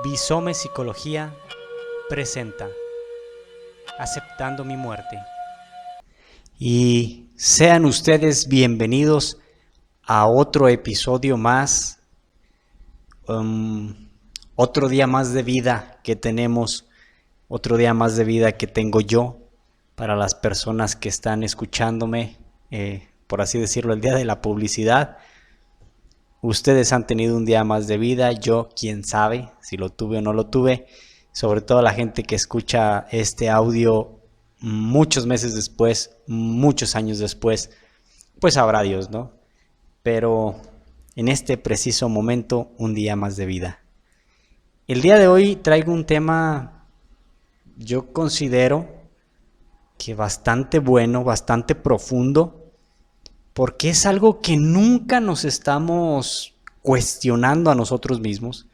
Bizome Psicología presenta Aceptando mi muerte. Y sean ustedes bienvenidos a otro episodio más, otro día más de vida que tenemos, otro día más de vida que tengo yo para las personas que están escuchándome, por así decirlo, el día de la publicidad. Ustedes han tenido un día más de vida, yo quién sabe si lo tuve o no lo tuve, sobre todo la gente que escucha este audio muchos meses después, muchos años después, pues sabrá Dios, ¿no? Pero en este preciso momento, un día más de vida. El día de hoy traigo un tema, yo considero que bastante bueno, bastante profundo, porque es algo que nunca nos estamos cuestionando a nosotros mismos,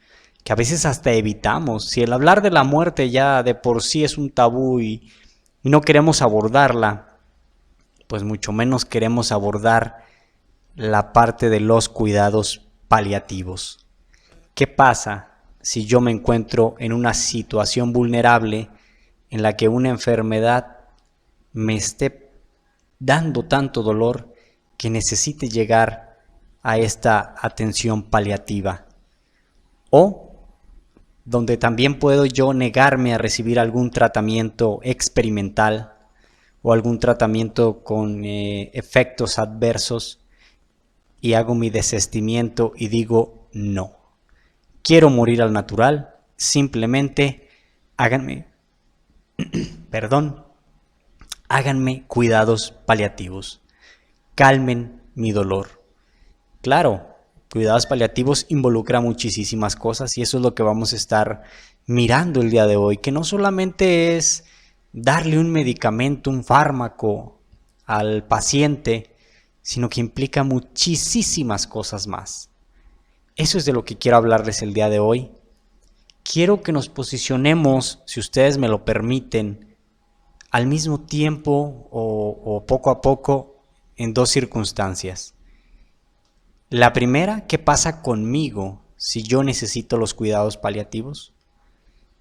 que a veces hasta evitamos. Si el hablar de la muerte ya de por sí es un tabú y no queremos abordarla, pues mucho menos queremos abordar la parte de los cuidados paliativos. ¿Qué pasa si yo me encuentro en una situación vulnerable en la que una enfermedad me esté dando tanto dolor que necesite llegar a esta atención paliativa? O donde también puedo yo negarme a recibir algún tratamiento experimental o algún tratamiento con efectos adversos y hago mi desistimiento y digo no. Quiero morir al natural, simplemente háganme cuidados paliativos. Calmen mi dolor. Claro, cuidados paliativos involucra muchísimas cosas y eso es lo que vamos a estar mirando el día de hoy, que no solamente es darle un medicamento, un fármaco al paciente, sino que implica muchísimas cosas más. Eso es de lo que quiero hablarles el día de hoy. Quiero que nos posicionemos, si ustedes me lo permiten, al mismo tiempo o poco a poco en dos circunstancias. La primera, ¿qué pasa conmigo si yo necesito los cuidados paliativos?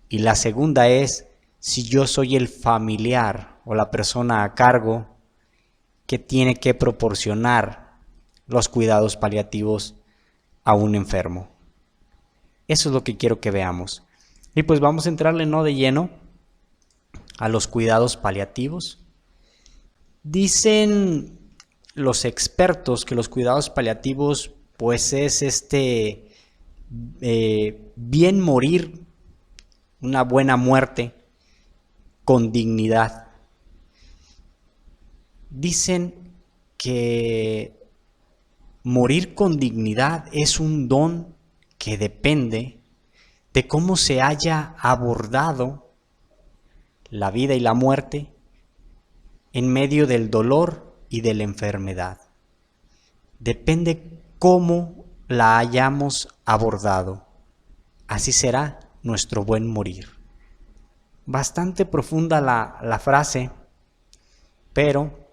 Y la segunda es, si yo soy el familiar o la persona a cargo que tiene que proporcionar los cuidados paliativos a un enfermo. Eso es lo que quiero que veamos. Y pues vamos a entrarle no de lleno a los cuidados paliativos. Dicen los expertos que los cuidados paliativos pues es bien morir, una buena muerte con dignidad. Dicen que morir con dignidad es un don que depende de cómo se haya abordado la vida y la muerte en medio del dolor y de la enfermedad. Depende cómo la hayamos abordado. Así será nuestro buen morir. Bastante profunda la frase, pero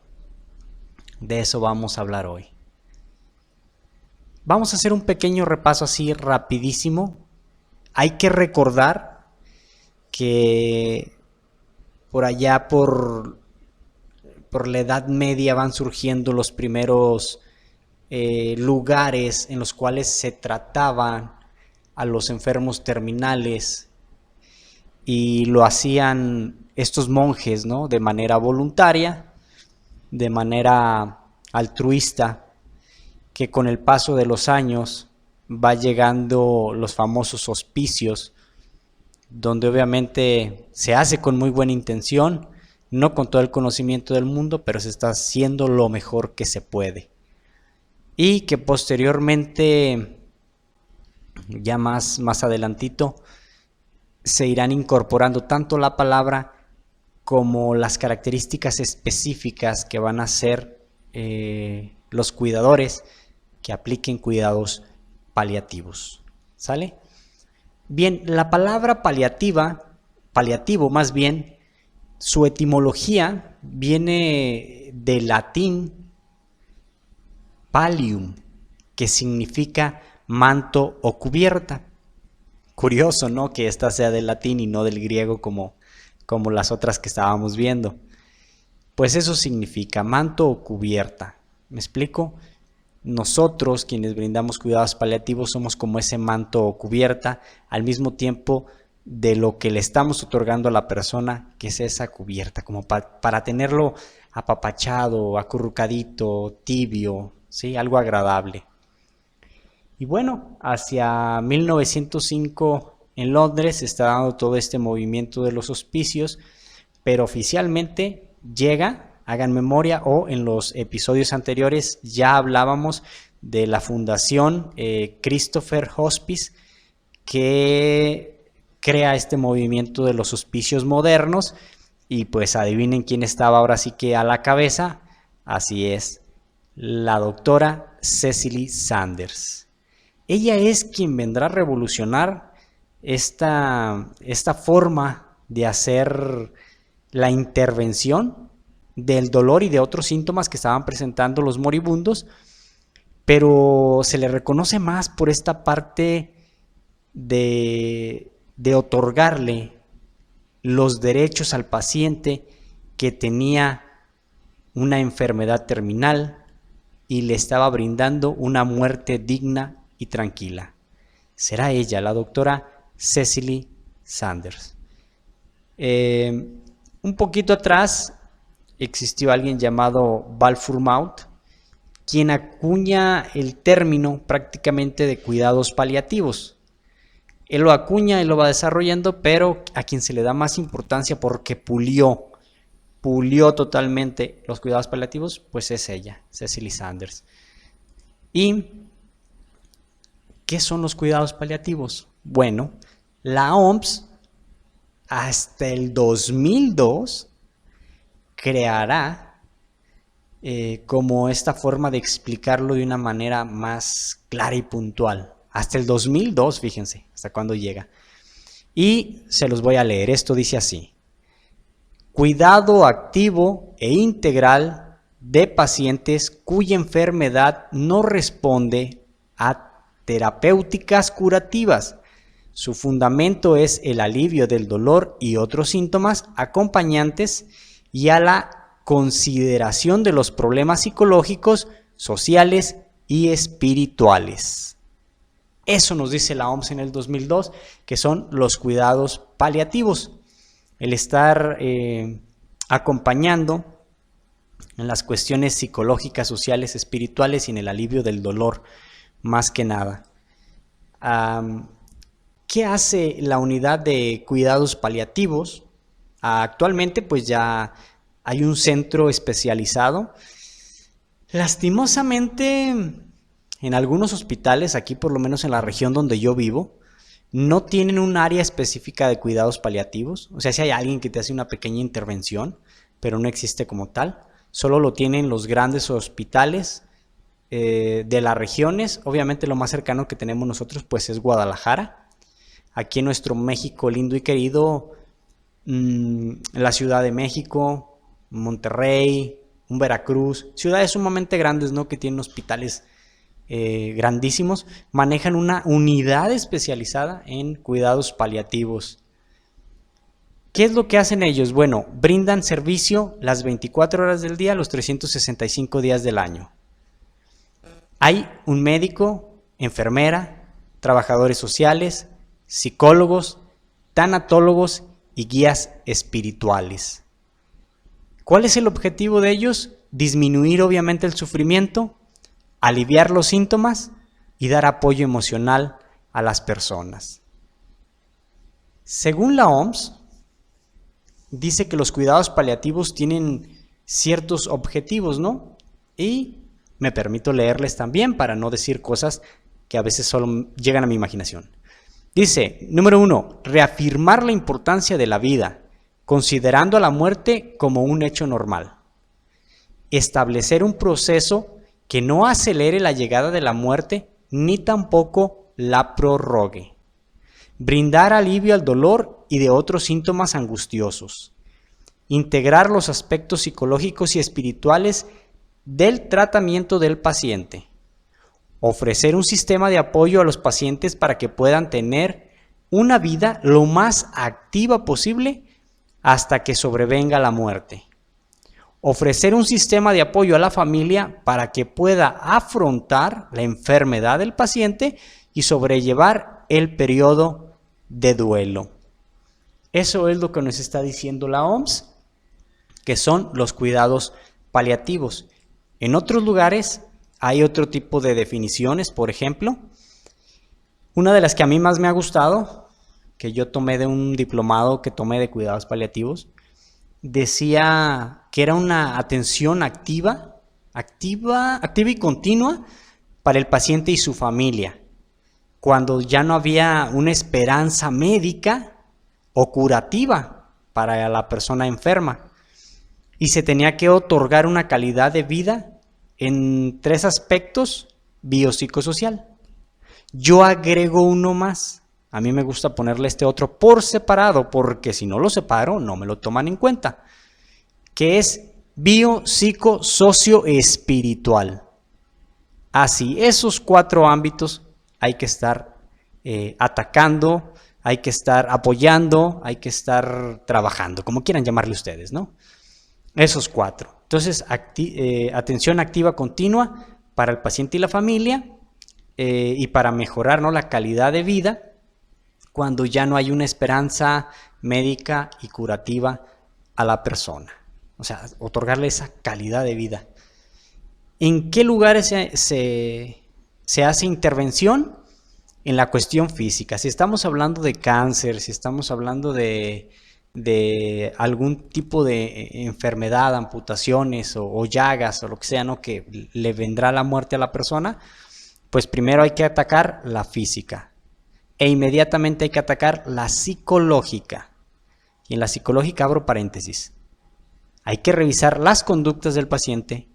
de eso vamos a hablar hoy. Vamos a hacer un pequeño repaso así rapidísimo. Hay que recordar que por allá por la Edad Media van surgiendo los primeros lugares en los cuales se trataban a los enfermos terminales y lo hacían estos monjes, ¿no? De manera voluntaria, de manera altruista, que con el paso de los años va llegando los famosos hospicios, donde obviamente se hace con muy buena intención, no con todo el conocimiento del mundo, pero se está haciendo lo mejor que se puede. Y que posteriormente, ya más adelantito, se irán incorporando tanto la palabra como las características específicas que van a ser los cuidadores que apliquen cuidados paliativos. ¿Sale? Bien, la palabra paliativo más bien, su etimología viene del latín pallium, que significa manto o cubierta. Curioso, ¿no? Que esta sea del latín y no del griego como las otras que estábamos viendo. Pues eso significa manto o cubierta. ¿Me explico? Nosotros, quienes brindamos cuidados paliativos, somos como ese manto o cubierta, al mismo tiempo de lo que le estamos otorgando a la persona, que es esa cubierta, como para tenerlo apapachado, acurrucadito, tibio, ¿sí? Algo agradable. Y bueno, hacia 1905 en Londres se está dando todo este movimiento de los hospicios, pero oficialmente llega, hagan memoria, o en los episodios anteriores ya hablábamos de la fundación Christopher Hospice, que crea este movimiento de los hospicios modernos, y pues adivinen quién estaba ahora sí que a la cabeza. Así es, la doctora Cicely Saunders. Ella es quien vendrá a revolucionar esta forma de hacer la intervención del dolor y de otros síntomas que estaban presentando los moribundos, pero se le reconoce más por esta parte de otorgarle los derechos al paciente que tenía una enfermedad terminal y le estaba brindando una muerte digna y tranquila. Será ella, la doctora Cicely Saunders. Un poquito atrás existió alguien llamado Balfour Maught, quien acuña el término prácticamente de cuidados paliativos. Él lo acuña, él lo va desarrollando, pero a quien se le da más importancia porque pulió totalmente los cuidados paliativos, pues es ella, Cicely Saunders. ¿Y qué son los cuidados paliativos? Bueno, la OMS hasta el 2002 creará como esta forma de explicarlo de una manera más clara y puntual. Hasta el 2002, fíjense, hasta cuándo llega. Y se los voy a leer, esto dice así: cuidado activo e integral de pacientes cuya enfermedad no responde a terapéuticas curativas. Su fundamento es el alivio del dolor y otros síntomas acompañantes y a la consideración de los problemas psicológicos, sociales y espirituales. Eso nos dice la OMS en el 2002, que son los cuidados paliativos. El estar acompañando en las cuestiones psicológicas, sociales, espirituales y en el alivio del dolor, más que nada. ¿Qué hace la unidad de cuidados paliativos? Actualmente pues ya hay un centro especializado. Lastimosamente, en algunos hospitales, aquí por lo menos en la región donde yo vivo, no tienen un área específica de cuidados paliativos. O sea, si hay alguien que te hace una pequeña intervención, pero no existe como tal. Solo lo tienen los grandes hospitales de las regiones. Obviamente lo más cercano que tenemos nosotros pues es Guadalajara. Aquí en nuestro México lindo y querido, la Ciudad de México, Monterrey, un Veracruz, ciudades sumamente grandes, ¿no?, que tienen hospitales grandísimos, manejan una unidad especializada en cuidados paliativos. ¿Qué es lo que hacen ellos? Bueno, brindan servicio las 24 horas del día, los 365 días del año. Hay un médico, enfermera, trabajadores sociales, psicólogos, tanatólogos y guías espirituales. ¿Cuál es el objetivo de ellos? Disminuir obviamente el sufrimiento, aliviar los síntomas y dar apoyo emocional a las personas. Según la OMS, dice que los cuidados paliativos tienen ciertos objetivos, ¿no? Y me permito leerles también para no decir cosas que a veces solo llegan a mi imaginación. Dice, número 1, reafirmar la importancia de la vida, considerando a la muerte como un hecho normal. Establecer un proceso que no acelere la llegada de la muerte ni tampoco la prorrogue. Brindar alivio al dolor y de otros síntomas angustiosos. Integrar los aspectos psicológicos y espirituales del tratamiento del paciente. Ofrecer un sistema de apoyo a los pacientes para que puedan tener una vida lo más activa posible hasta que sobrevenga la muerte. Ofrecer un sistema de apoyo a la familia para que pueda afrontar la enfermedad del paciente y sobrellevar el periodo de duelo. Eso es lo que nos está diciendo la OMS, que son los cuidados paliativos. En otros lugares hay otro tipo de definiciones. Por ejemplo, una de las que a mí más me ha gustado, que yo tomé de un diplomado que tomé de cuidados paliativos, decía que era una atención activa y continua para el paciente y su familia, cuando ya no había una esperanza médica o curativa para la persona enferma, y se tenía que otorgar una calidad de vida en 3 aspectos biopsicosocial. Yo agrego uno más. A mí me gusta ponerle este otro por separado, porque si no lo separo, no me lo toman en cuenta, que es biopsicosocio-espiritual. Así, esos 4 ámbitos hay que estar atacando, hay que estar apoyando, hay que estar trabajando, como quieran llamarle ustedes, ¿no? Esos 4. Entonces, atención activa continua para el paciente y la familia, y para mejorar, ¿no?, la calidad de vida cuando ya no hay una esperanza médica y curativa a la persona. O sea, otorgarle esa calidad de vida. ¿En qué lugares se hace intervención? En la cuestión física. Si estamos hablando de cáncer, si estamos hablando de algún tipo de enfermedad, amputaciones o llagas o lo que sea, ¿no?, que le vendrá la muerte a la persona, pues primero hay que atacar la física. E inmediatamente hay que atacar la psicológica. Y en la psicológica abro paréntesis. Hay que revisar las conductas del paciente,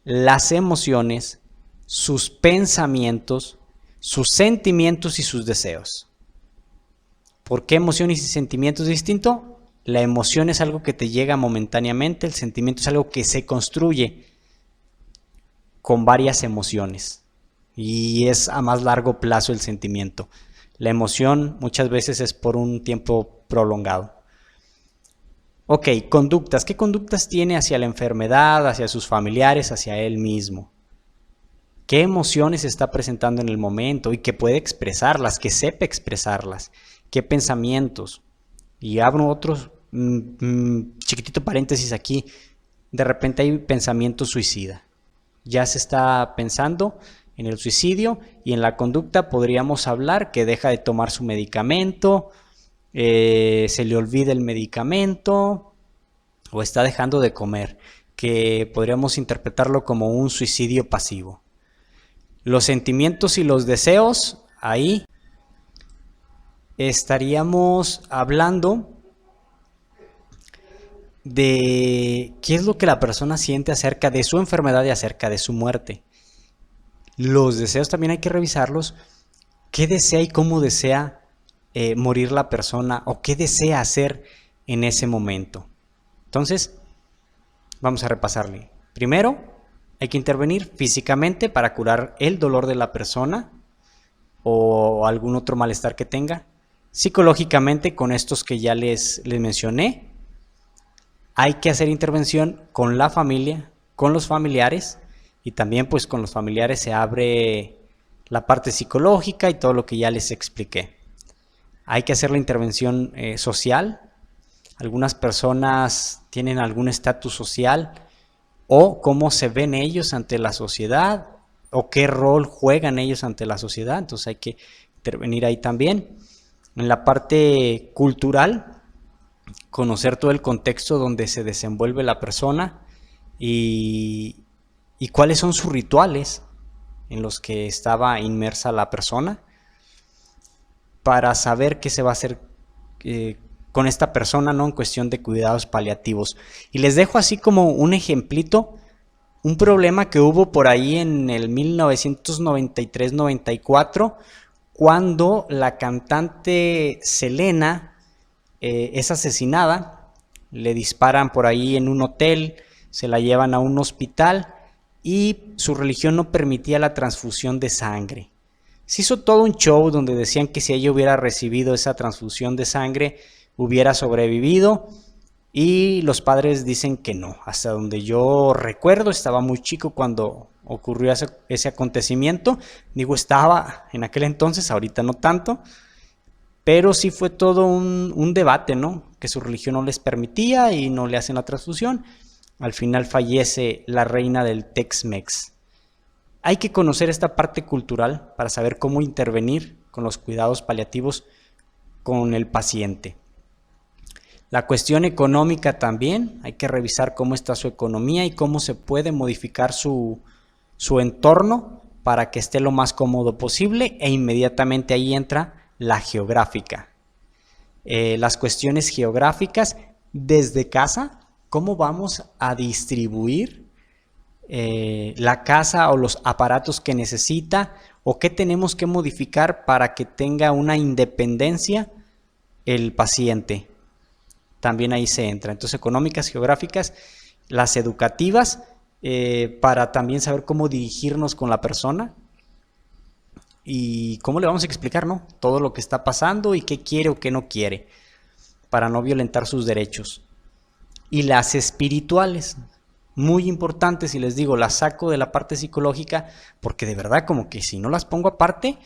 las emociones, sus pensamientos, sus sentimientos y sus deseos. ¿Por qué emociones y sentimientos es distinto? La emoción es algo que te llega momentáneamente, el sentimiento es algo que se construye con varias emociones. Y es a más largo plazo el sentimiento. La emoción muchas veces es por un tiempo prolongado. Ok, conductas. ¿Qué conductas tiene hacia la enfermedad, hacia sus familiares, hacia él mismo? ¿Qué emociones está presentando en el momento y que puede expresarlas, que sepa expresarlas? ¿Qué pensamientos? Y abro otro chiquitito paréntesis aquí. De repente hay pensamiento suicida. Ya se está pensando en el suicidio, y en la conducta podríamos hablar que deja de tomar su medicamento, se le olvida el medicamento o está dejando de comer, que podríamos interpretarlo como un suicidio pasivo. Los sentimientos y los deseos, ahí estaríamos hablando de qué es lo que la persona siente acerca de su enfermedad y acerca de su muerte. Los deseos también hay que revisarlos. ¿Qué desea y cómo desea morir la persona, o qué desea hacer en ese momento? Entonces, vamos a repasarle. Primero, hay que intervenir físicamente para curar el dolor de la persona o algún otro malestar que tenga. Psicológicamente, con estos que ya les mencioné. Hay que hacer intervención con la familia, con los familiares. Y también pues con los familiares se abre la parte psicológica y todo lo que ya les expliqué. Hay que hacer la intervención social. Algunas personas tienen algún estatus social, o cómo se ven ellos ante la sociedad, o qué rol juegan ellos ante la sociedad. Entonces hay que intervenir ahí también. En la parte cultural, conocer todo el contexto donde se desenvuelve la persona y cuáles son sus rituales en los que estaba inmersa la persona, para saber qué se va a hacer con esta persona, ¿no?, en cuestión de cuidados paliativos. Y les dejo así como un ejemplito, un problema que hubo por ahí en el 1993-94, cuando la cantante Selena es asesinada. Le disparan por ahí en un hotel, se la llevan a un hospital, y su religión no permitía la transfusión de sangre. Se hizo todo un show donde decían que si ella hubiera recibido esa transfusión de sangre, hubiera sobrevivido. Y los padres dicen que no. Hasta donde yo recuerdo, estaba muy chico cuando ocurrió ese acontecimiento. Digo, estaba en aquel entonces, ahorita no tanto. Pero sí fue todo un debate, ¿no? Que su religión no les permitía y no le hacen la transfusión. Al final fallece la reina del Tex-Mex. Hay que conocer esta parte cultural para saber cómo intervenir con los cuidados paliativos con el paciente. La cuestión económica también, hay que revisar cómo está su economía y cómo se puede modificar su entorno para que esté lo más cómodo posible, e inmediatamente ahí entra la geográfica. Las cuestiones geográficas desde casa, cómo vamos a distribuir la casa o los aparatos que necesita, o qué tenemos que modificar para que tenga una independencia el paciente. También ahí se entra. Entonces, económicas, geográficas, las educativas, para también saber cómo dirigirnos con la persona y cómo le vamos a explicar, ¿no?, todo lo que está pasando y qué quiere o qué no quiere, para no violentar sus derechos. Y las espirituales, muy importantes, y les digo, las saco de la parte psicológica porque de verdad como que si no las pongo aparte,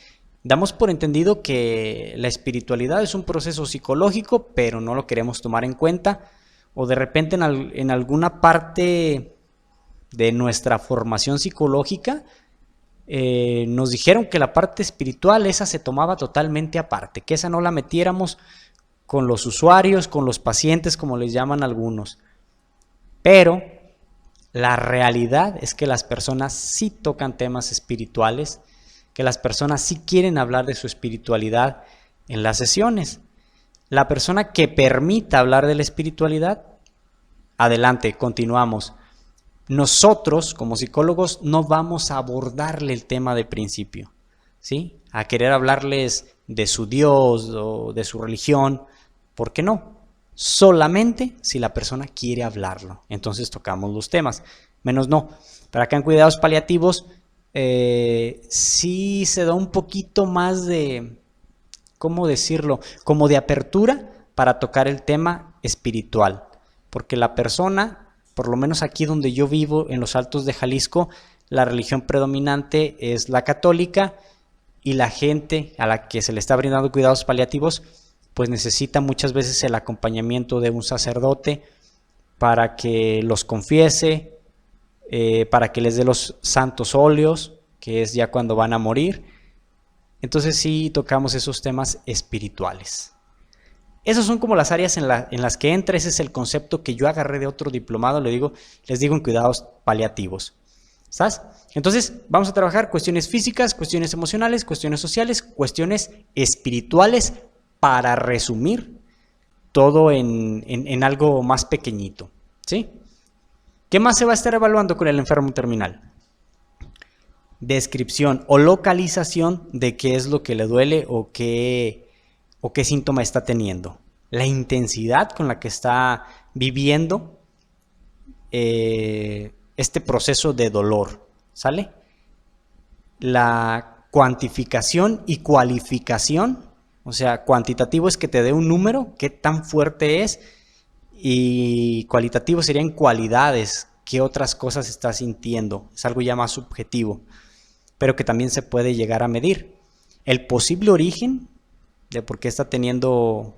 damos por entendido que la espiritualidad es un proceso psicológico, pero no lo queremos tomar en cuenta, o de repente en alguna parte de nuestra formación psicológica nos dijeron que la parte espiritual esa se tomaba totalmente aparte, que esa no la metiéramos con los usuarios, con los pacientes, como les llaman algunos. Pero la realidad es que las personas sí tocan temas espirituales, que las personas sí quieren hablar de su espiritualidad en las sesiones. La persona que permita hablar de la espiritualidad, adelante, continuamos. Nosotros, como psicólogos, no vamos a abordarle el tema de principio, ¿sí? A querer hablarles de su Dios o de su religión, ¿por qué no? Solamente si la persona quiere hablarlo, entonces tocamos los temas, menos no. Pero acá en cuidados paliativos sí se da un poquito más de, ¿cómo decirlo?, como de apertura para tocar el tema espiritual, porque la persona, por lo menos aquí donde yo vivo, en los Altos de Jalisco, la religión predominante es la católica, y la gente a la que se le está brindando cuidados paliativos pues necesita muchas veces el acompañamiento de un sacerdote para que los confiese, para que les dé los santos óleos, que es ya cuando van a morir. Entonces sí tocamos esos temas espirituales. Esas son como las áreas en las que entra. Ese es el concepto que yo agarré de otro diplomado, les digo en cuidados paliativos. ¿Sabes? Entonces vamos a trabajar cuestiones físicas, cuestiones emocionales, cuestiones sociales, cuestiones espirituales, para resumir todo en algo más pequeñito, ¿sí? ¿Qué más se va a estar evaluando con el enfermo terminal? Descripción o localización de qué es lo que le duele o qué síntoma está teniendo. La intensidad con la que está viviendo este proceso de dolor, ¿sale? La cuantificación y cualificación. O sea, cuantitativo es que te dé un número, qué tan fuerte es, y cualitativo serían cualidades, qué otras cosas estás sintiendo. Es algo ya más subjetivo, pero que también se puede llegar a medir. El posible origen de por qué está teniendo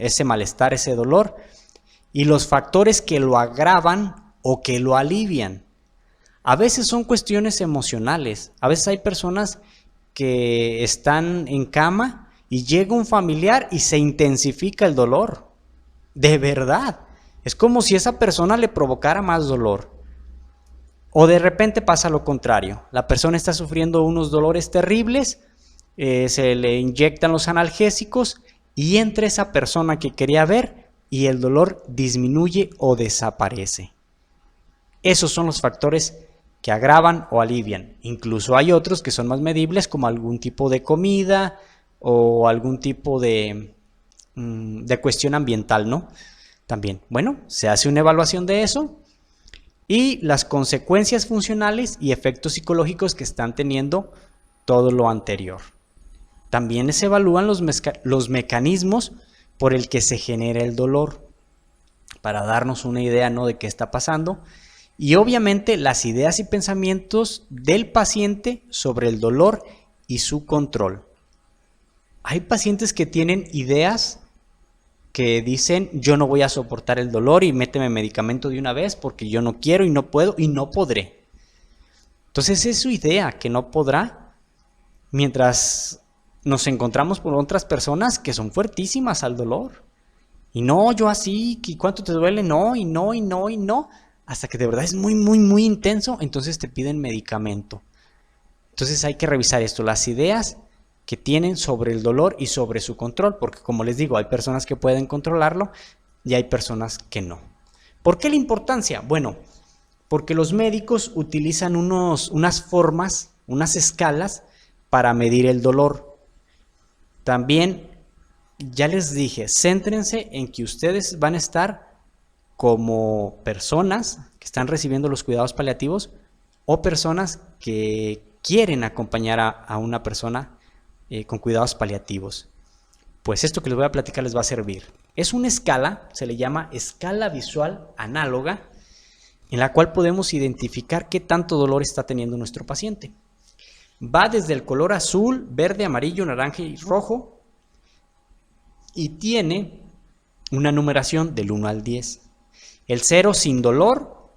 ese malestar, ese dolor, y los factores que lo agravan o que lo alivian. A veces son cuestiones emocionales. A veces hay personas que están en cama y llega un familiar y se intensifica el dolor. De verdad. Es como si esa persona le provocara más dolor. O de repente pasa lo contrario. La persona está sufriendo unos dolores terribles, se le inyectan los analgésicos y entra esa persona que quería ver y el dolor disminuye o desaparece. Esos son los factores que agravan o alivian. Incluso hay otros que son más medibles, como algún tipo de comida o algún tipo de cuestión ambiental, ¿no? También, bueno, se hace una evaluación de eso y las consecuencias funcionales y efectos psicológicos que están teniendo todo lo anterior. También se evalúan los mecanismos por el que se genera el dolor, para darnos una idea, ¿no?, de qué está pasando. Y obviamente las ideas y pensamientos del paciente sobre el dolor y su control. Hay pacientes que tienen ideas que dicen: yo no voy a soportar el dolor y méteme medicamento de una vez porque yo no quiero y no puedo y no podré. Entonces es su idea que no podrá, mientras nos encontramos con otras personas que son fuertísimas al dolor. Y no, yo así, ¿y cuánto te duele? No, y no, y no, y no. Hasta que de verdad es muy, muy, muy intenso, entonces te piden medicamento. Entonces hay que revisar esto, las ideas que tienen sobre el dolor y sobre su control, porque como les digo, hay personas que pueden controlarlo y hay personas que no. ¿Por qué la importancia? Bueno, porque los médicos utilizan unas formas, unas escalas para medir el dolor. También, ya les dije, céntrense en que ustedes van a estar como personas que están recibiendo los cuidados paliativos o personas que quieren acompañar a una persona con cuidados paliativos. Pues esto que les voy a platicar les va a servir. Es una escala, se le llama escala visual análoga, en la cual podemos identificar qué tanto dolor está teniendo nuestro paciente. Va desde el color azul, verde, amarillo, naranja y rojo, y tiene una numeración del 1 al 10. El 0 sin dolor,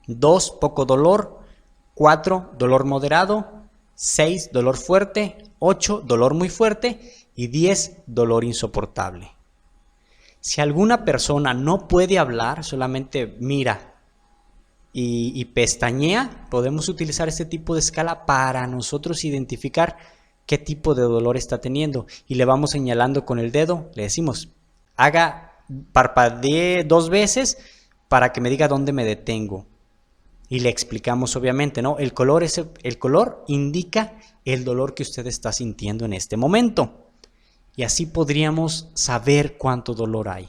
2 poco dolor, 4 dolor moderado, 6 dolor fuerte, 8 dolor muy fuerte y 10 dolor insoportable. Si alguna persona no puede hablar, solamente mira y pestañea, podemos utilizar este tipo de escala para nosotros identificar qué tipo de dolor está teniendo, y le vamos señalando con el dedo, le decimos: parpadee 2 veces para que me diga dónde me detengo. Y le explicamos obviamente, ¿no? El color indica el dolor que usted está sintiendo en este momento. Y así podríamos saber cuánto dolor hay.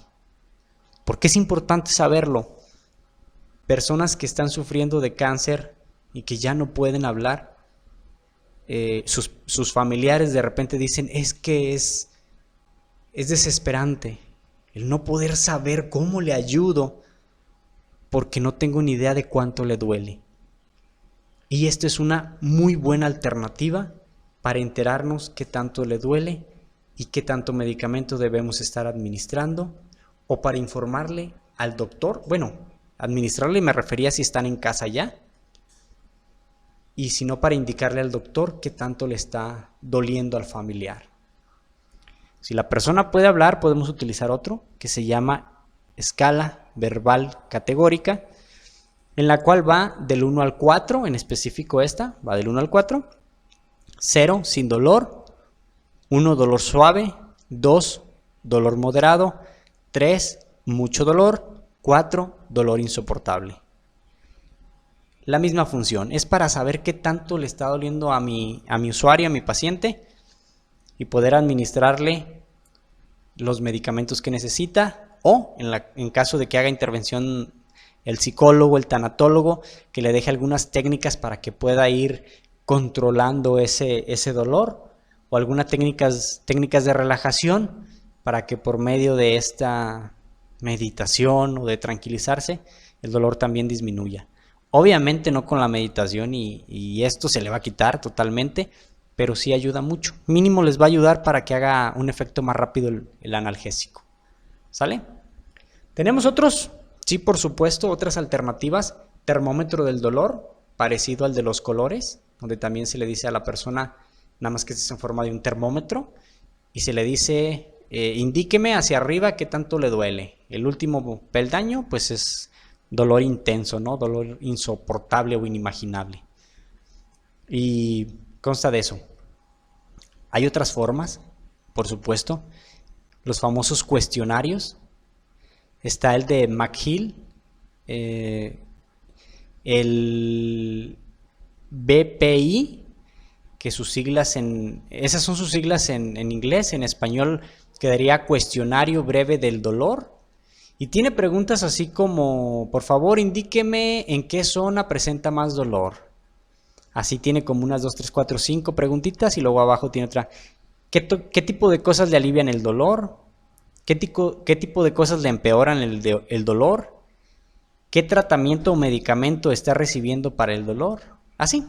¿Por qué es importante saberlo? Personas que están sufriendo de cáncer y que ya no pueden hablar, sus familiares de repente dicen: es que es desesperante el no poder saber cómo le ayudo porque no tengo ni idea de cuánto le duele. Y esto es una muy buena alternativa para enterarnos qué tanto le duele y qué tanto medicamento debemos estar administrando, o para informarle al doctor. Bueno, administrarle me refería si están en casa ya, y si no, para indicarle al doctor qué tanto le está doliendo al familiar. Si la persona puede hablar, podemos utilizar otro que se llama escala verbal categórica, en la cual va del 1 al 4, en específico esta, va del 1 al 4, 0 sin dolor, 1 dolor suave, 2 dolor moderado, 3 mucho dolor, 4 dolor insoportable. La misma función, es para saber qué tanto le está doliendo a mi usuario, a mi paciente, y poder administrarle los medicamentos que necesita, o en caso de que haga intervención el psicólogo, el tanatólogo, que le deje algunas técnicas para que pueda ir controlando ese dolor, o algunas técnicas de relajación para que por medio de esta meditación o de tranquilizarse, el dolor también disminuya. Obviamente no con la meditación y esto se le va a quitar totalmente, pero sí ayuda mucho. Mínimo les va a ayudar para que haga un efecto más rápido el analgésico. ¿Sale? ¿Tenemos otros? Sí, por supuesto, otras alternativas. Termómetro del dolor, parecido al de los colores, donde también se le dice a la persona, nada más que es en forma de un termómetro, y se le dice: indíqueme hacia arriba qué tanto le duele. El último peldaño, pues es dolor intenso, ¿no? Dolor insoportable o inimaginable. Y consta de eso. Hay otras formas, por supuesto. Los famosos cuestionarios. Está el de McGill, el BPI, que sus siglas esas son sus siglas en inglés. En español quedaría Cuestionario Breve del Dolor. Y tiene preguntas así como: por favor, indíqueme en qué zona presenta más dolor. Así tiene como unas 2, 3, 4, 5 preguntitas y luego abajo tiene otra. ¿Qué tipo de cosas le alivian el dolor? ¿Qué tipo de cosas le empeoran el dolor? ¿Qué tratamiento o medicamento está recibiendo para el dolor? Así.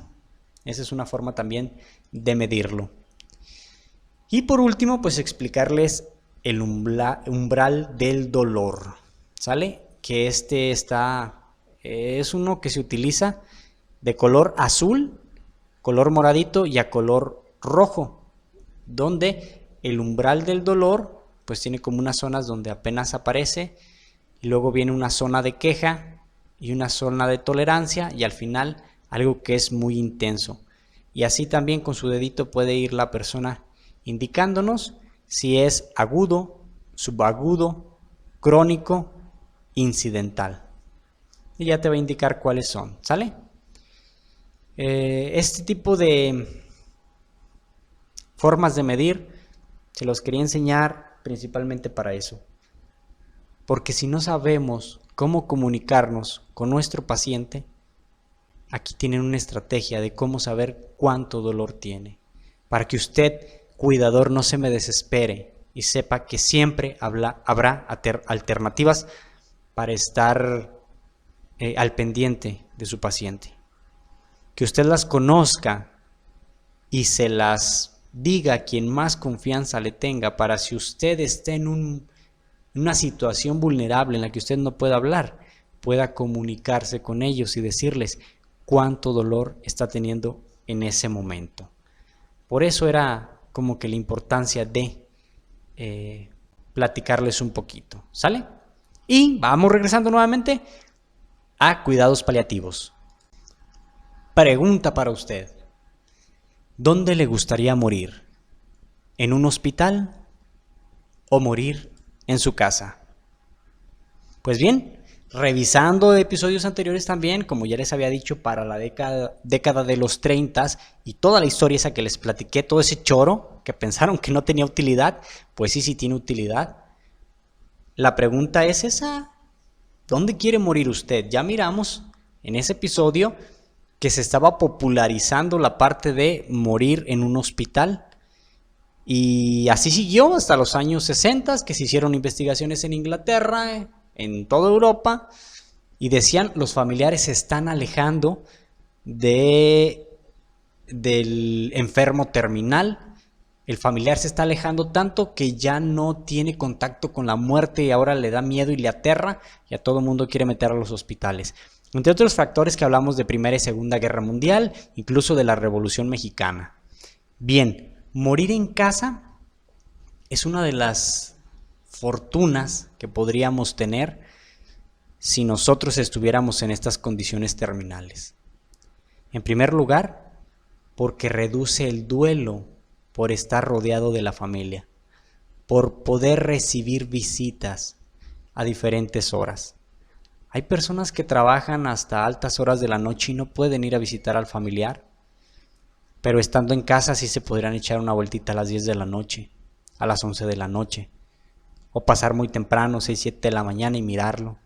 Esa es una forma también de medirlo. Y por último, pues explicarles el umbral del dolor. ¿Sale? Que es uno que se utiliza de color azul, color moradito y a color rojo, donde el umbral del dolor pues tiene como unas zonas donde apenas aparece y luego viene una zona de queja y una zona de tolerancia y al final algo que es muy intenso. Y así también con su dedito puede ir la persona indicándonos si es agudo, subagudo, crónico, incidental. Y ya te va a indicar cuáles son, ¿sale? Este tipo de formas de medir se los quería enseñar principalmente para eso. Porque si no sabemos cómo comunicarnos con nuestro paciente, aquí tienen una estrategia de cómo saber cuánto dolor tiene. Para que usted, cuidador, no se me desespere y sepa que siempre habrá alternativas para estar al pendiente de su paciente. Que usted las conozca y se las diga a quien más confianza le tenga para si usted está en una situación vulnerable en la que usted no pueda hablar, pueda comunicarse con ellos y decirles cuánto dolor está teniendo en ese momento. Por eso era como que la importancia de platicarles un poquito, ¿sale? Y vamos regresando nuevamente a cuidados paliativos. Pregunta para usted. ¿Dónde le gustaría morir? ¿En un hospital o morir en su casa? Pues bien, revisando episodios anteriores también, como ya les había dicho, para la década de los 30 y toda la historia esa que les platiqué, todo ese choro que pensaron que no tenía utilidad, pues sí tiene utilidad. La pregunta es esa, ¿dónde quiere morir usted? Ya miramos en ese episodio que se estaba popularizando la parte de morir en un hospital. Y así siguió hasta los años 60, que se hicieron investigaciones en Inglaterra, en toda Europa, y decían los familiares se están alejando del enfermo terminal. El familiar se está alejando tanto que ya no tiene contacto con la muerte y ahora le da miedo y le aterra y a todo mundo quiere meter a los hospitales. Entre otros factores que hablamos de Primera y Segunda Guerra Mundial, incluso de la Revolución Mexicana. Bien, morir en casa es una de las fortunas que podríamos tener si nosotros estuviéramos en estas condiciones terminales. En primer lugar, porque reduce el duelo por estar rodeado de la familia, por poder recibir visitas a diferentes horas. Hay personas que trabajan hasta altas horas de la noche y no pueden ir a visitar al familiar, pero estando en casa sí se podrían echar una vueltita a las 10 de la noche, a las 11 de la noche, o pasar muy temprano, 6, 7 de la mañana y mirarlo,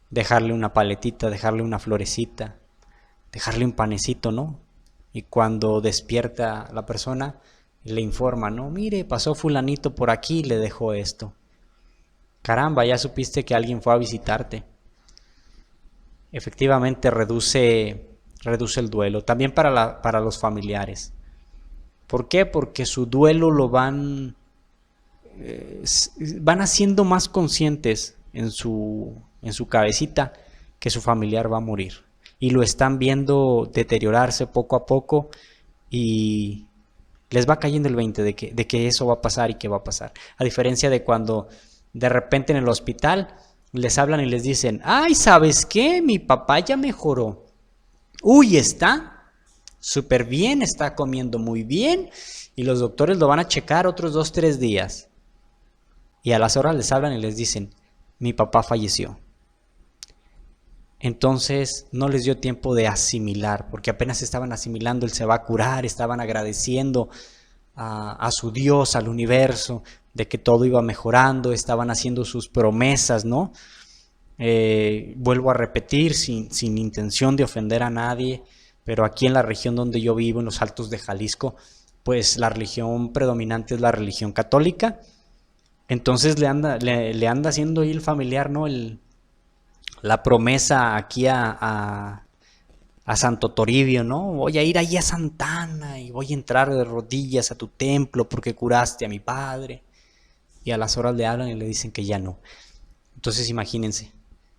dejarle una paletita, dejarle una florecita, dejarle un panecito, ¿no? Y cuando despierta la persona, le informa, ¿no? Mire, pasó fulanito por aquí y le dejó esto. Caramba, ya supiste que alguien fue a visitarte. Efectivamente reduce el duelo. También para los familiares. ¿Por qué? Porque su duelo lo van haciendo más conscientes en su cabecita que su familiar va a morir. Y lo están viendo deteriorarse poco a poco y les va cayendo el 20 de que eso va a pasar y que va a pasar. A diferencia de cuando de repente en el hospital les hablan y les dicen, ay, ¿sabes qué? Mi papá ya mejoró. Uy, está súper bien, está comiendo muy bien y los doctores lo van a checar otros 2, 3 días. Y a las horas les hablan y les dicen, mi papá falleció. Entonces no les dio tiempo de asimilar, porque apenas estaban asimilando, él se va a curar, estaban agradeciendo a su Dios, al universo, de que todo iba mejorando, estaban haciendo sus promesas, ¿no? Vuelvo a repetir, sin intención de ofender a nadie, pero aquí en la región donde yo vivo, en los Altos de Jalisco, pues la religión predominante es la religión católica. Entonces le anda haciendo ahí el familiar, ¿no? La promesa aquí a Santo Toribio, ¿no? Voy a ir allí a Santana y voy a entrar de rodillas a tu templo porque curaste a mi padre. Y a las horas le hablan y le dicen que ya no. Entonces imagínense,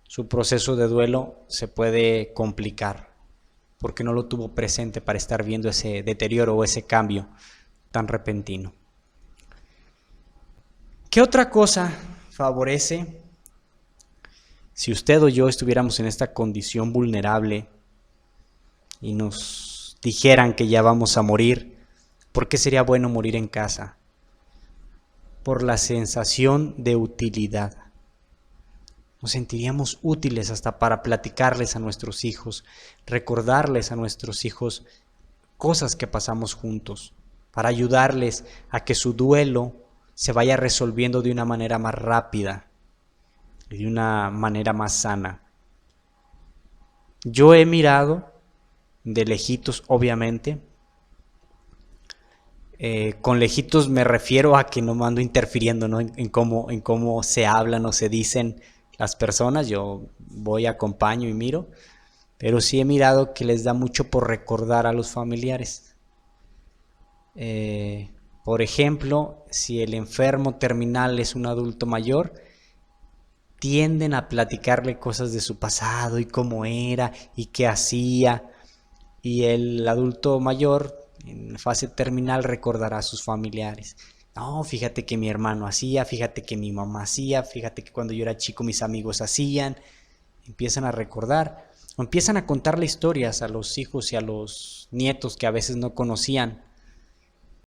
su proceso de duelo se puede complicar porque no lo tuvo presente para estar viendo ese deterioro o ese cambio tan repentino. ¿Qué otra cosa favorece si usted o yo estuviéramos en esta condición vulnerable y nos dijeran que ya vamos a morir? ¿Por qué sería bueno morir en casa? Por la sensación de utilidad. Nos sentiríamos útiles hasta para platicarles a nuestros hijos, recordarles a nuestros hijos cosas que pasamos juntos, para ayudarles a que su duelo se vaya resolviendo de una manera más rápida y de una manera más sana. Yo he mirado de lejitos, obviamente. Con lejitos me refiero a que no me ando interfiriendo, ¿no? en cómo se hablan o se dicen las personas. Yo voy, acompaño y miro, pero sí he mirado que les da mucho por recordar a los familiares. Por ejemplo, si el enfermo terminal es un adulto mayor, tienden a platicarle cosas de su pasado y cómo era y qué hacía, y el adulto mayor en fase terminal recordará a sus familiares. No, fíjate que mi hermano hacía, fíjate que mi mamá hacía, fíjate que cuando yo era chico mis amigos hacían. Empiezan a recordar o empiezan a contarle historias a los hijos y a los nietos que a veces no conocían